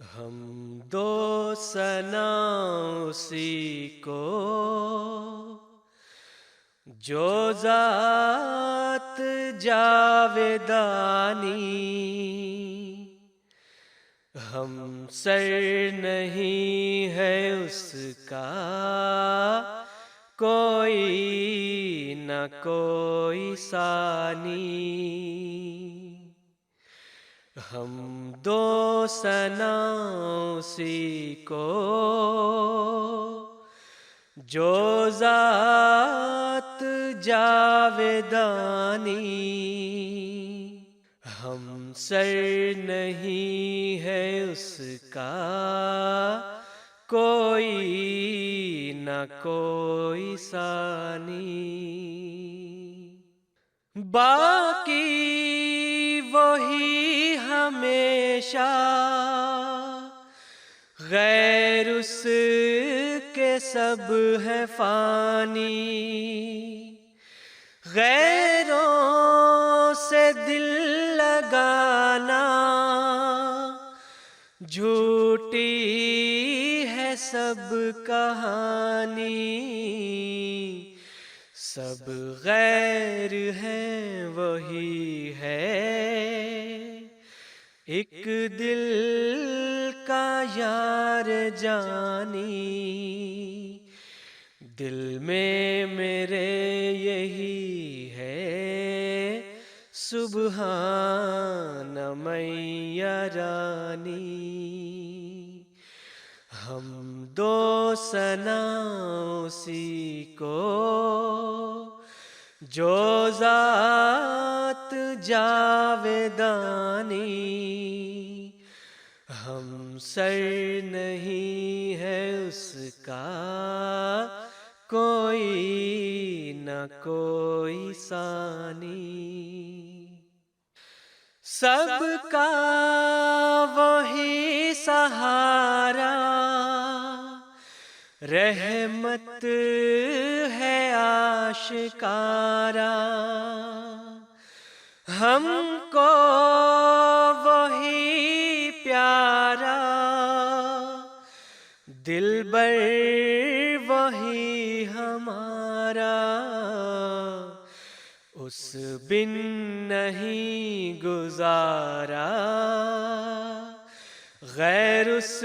ہم دو ثنا اسی کو جو ذات جاویدانی، ہم سر نہیں ہے اس کا کوئی نہ کوئی ثانی۔ ہم دو ثنا اسی کو جو ذات جاویدانی، ہم سر نہیں ہے اس کا کوئی نہ کوئی ثانی۔ باقی وہی ہمیشہ، غیر اس کے سب ہے فانی۔ غیروں سے دل لگانا جھوٹی ہے سب کہانی۔ سب غیر ہیں وہی ہے ایک دل کا یار جانی۔ دل میں میرے یہی ہے سبحان میا رانی۔ ہم دو ثنا اسی کو جو ذات جاویدانی، ہم سر نہیں ہے اس کا کوئی نہ کوئی ثانی۔ سب کا وہی سہارا رحمت ہے آشکارا، ہم کو وہی پیارا دلبر وہی ہمارا۔ اس بن نہیں گزارا غیر اس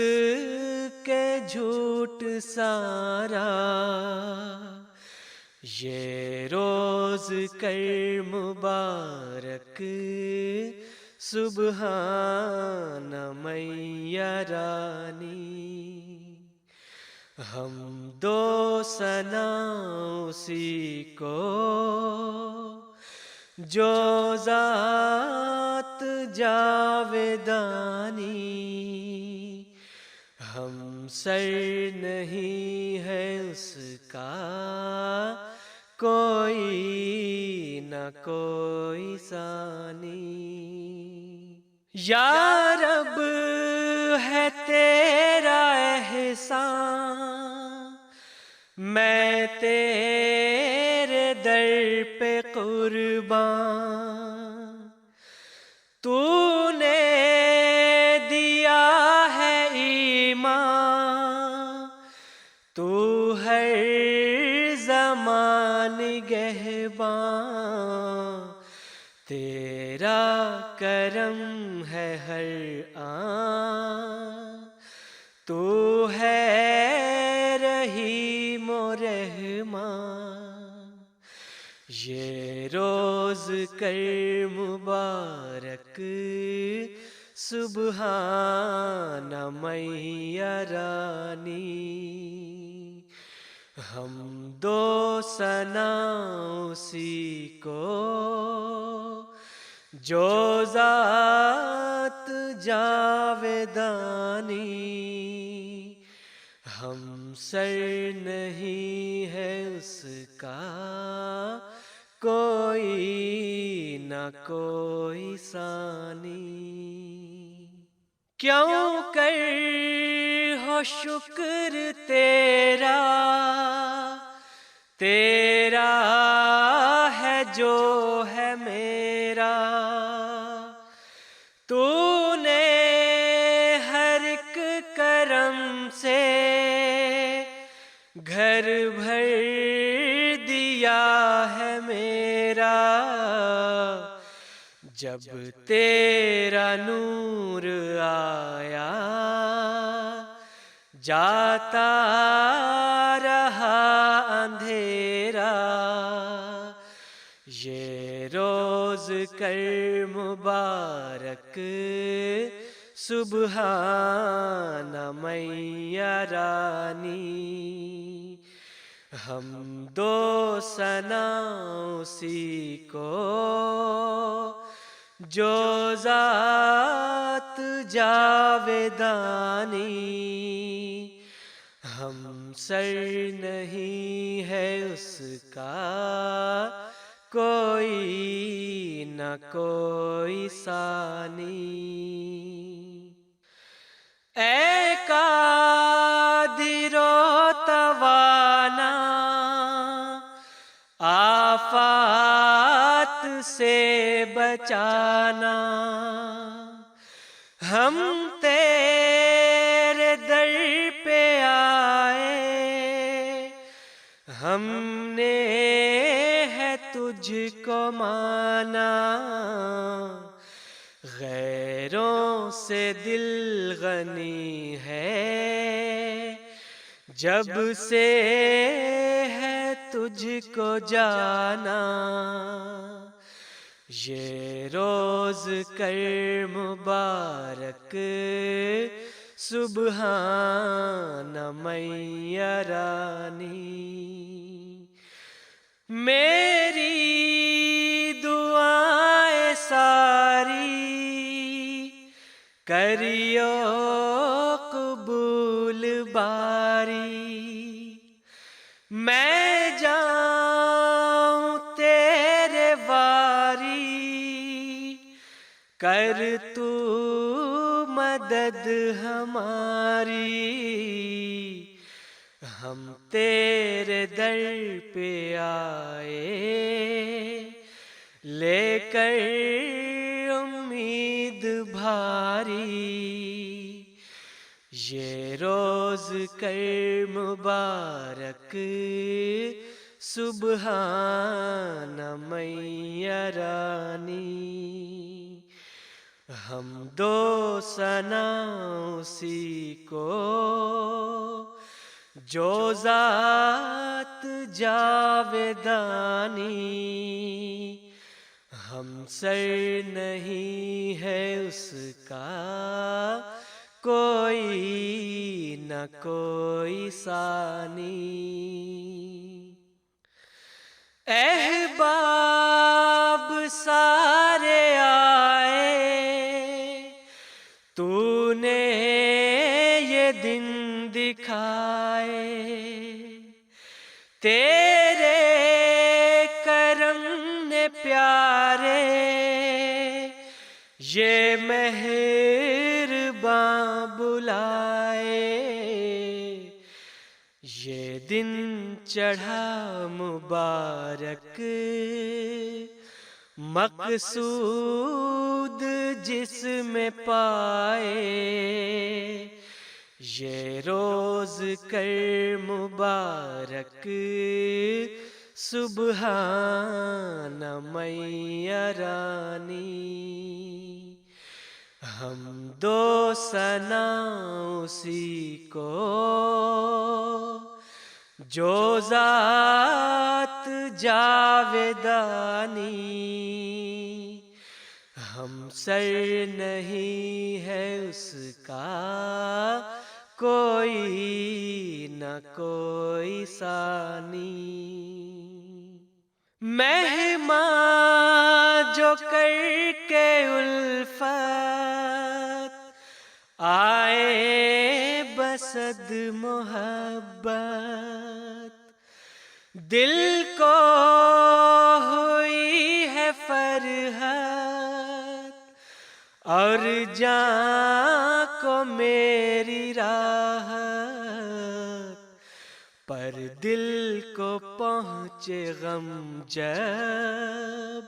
کے جھوٹ سارا۔ یہ روز کر مبارک سبحان میا رانی۔ ہم دو ثنا اسی کو جو ذات جاویدانی، ہم سر نہیں ہے اس کا کوئی نہ کوئی ثانی۔ یا رب ہے تیرا احسان، میں تیرے در پہ قربان۔ تو نے دیا ہے ایمان، تو ہر زمان نگہباں۔ تیرا کرم ہے ہر آن، تو ہے رحیم و رحمان۔ یہ روز کر مبارک سبحان میا رانی۔ ہم دو ثنا اسی کو جو ذات جاویدانی، ہم سر نہیں ہے اس کا کوئی نہ کوئی ثانی۔ کیوں کر ہو شکر تیرا، تیرا ہے جو ہے میرا۔ تو نے ہر ایک گھر بھر دیا ہے میرا جب تیرا نور آیا، جاتا رہا اندھیرا، یہ روز کر مبارک سبحان میاں رانی، ہم دو ثنا اسی کو جو ذات جاویدانی، ہم سر نہیں ہے اس کا کوئی نہ کوئی ثانی۔ اے قادر و توانا، آفات سے بچانا، ہم تیرے در پہ آئے، ہم نے ہے تجھ کو مانا، غیروں سے دل غنی ہے، جب سے ہے تجھ کو جانا، یہ روز کر مبارک سبحان میاں رانی، میری دعائیں ساری کریو قبول باری، میں جاؤں تیرے واری، کر تو مدد ہماری، ہم تیرے در پہ آئے لے کر امید بھاری، یہ روز کر مبارک سبحان میاں رانی، ہم دو ثنا اسی کو جو ذات جاویدانی، ہم سر نہیں ہے اس کا کوئی نہ کوئی ثانی۔ احباب سارے آئے، تو نے یہ دن دکھائے، تیرے کرم نے پیارے یہ مہرباں بلائے، یہ دن چڑھا مبارک مقصود جس میں پائے، یہ روز کر مبارک سبحان میاں رانی، ہم دو ثنا اسی کو جو ذات جاویدانی، ہم سر نہیں ہے اس کا کوئی نہ کوئی ثانی، مہماں جو کر کے الفت آئے بصد محبت، دل کو ہوئی ہے فرحت اور جاں کو میری راحت، پر دل کو پہنچے غم جب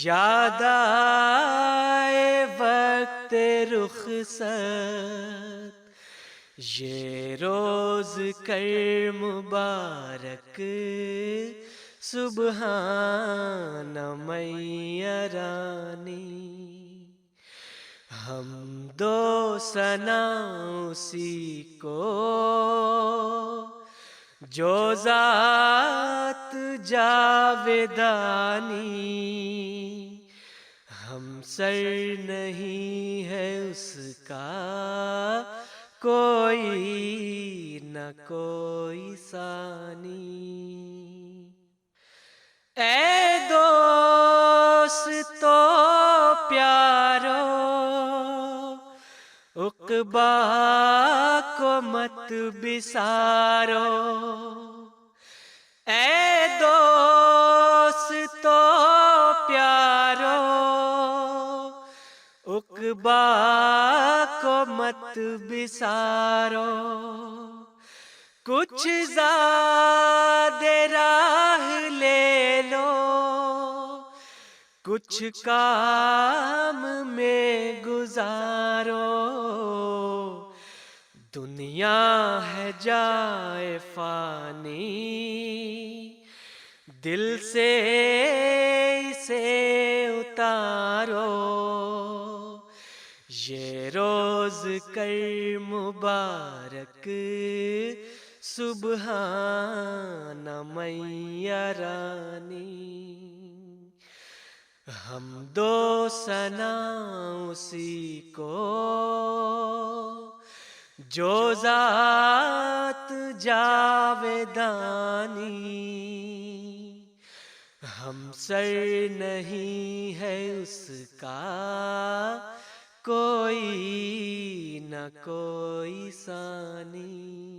یاد آئے وقت رخصت، یہ روز کر مبارک سبحان میرانی، ہم دو ثنا اسی کو جو ذات جاویدانی، ہم سر نہیں ہے اس کا کوئی نہ کوئی ثانی۔ اے دوستو پیارو عقبا کو مت بسارو، اے دوستو پیارو عقبا کو مت بسارو، کچھ زاد راہ لے لو، کچھ کام میں گزارو، دنیا ہے جائے فانی، دل سے اسے اتارو، یہ روز کر مبارک سبحان میرانی، ہم دو ثنا اسی کو جو ذات جاویدانی، ہم سر نہیں ہے اس کا کوئی نہ کوئی ثانی۔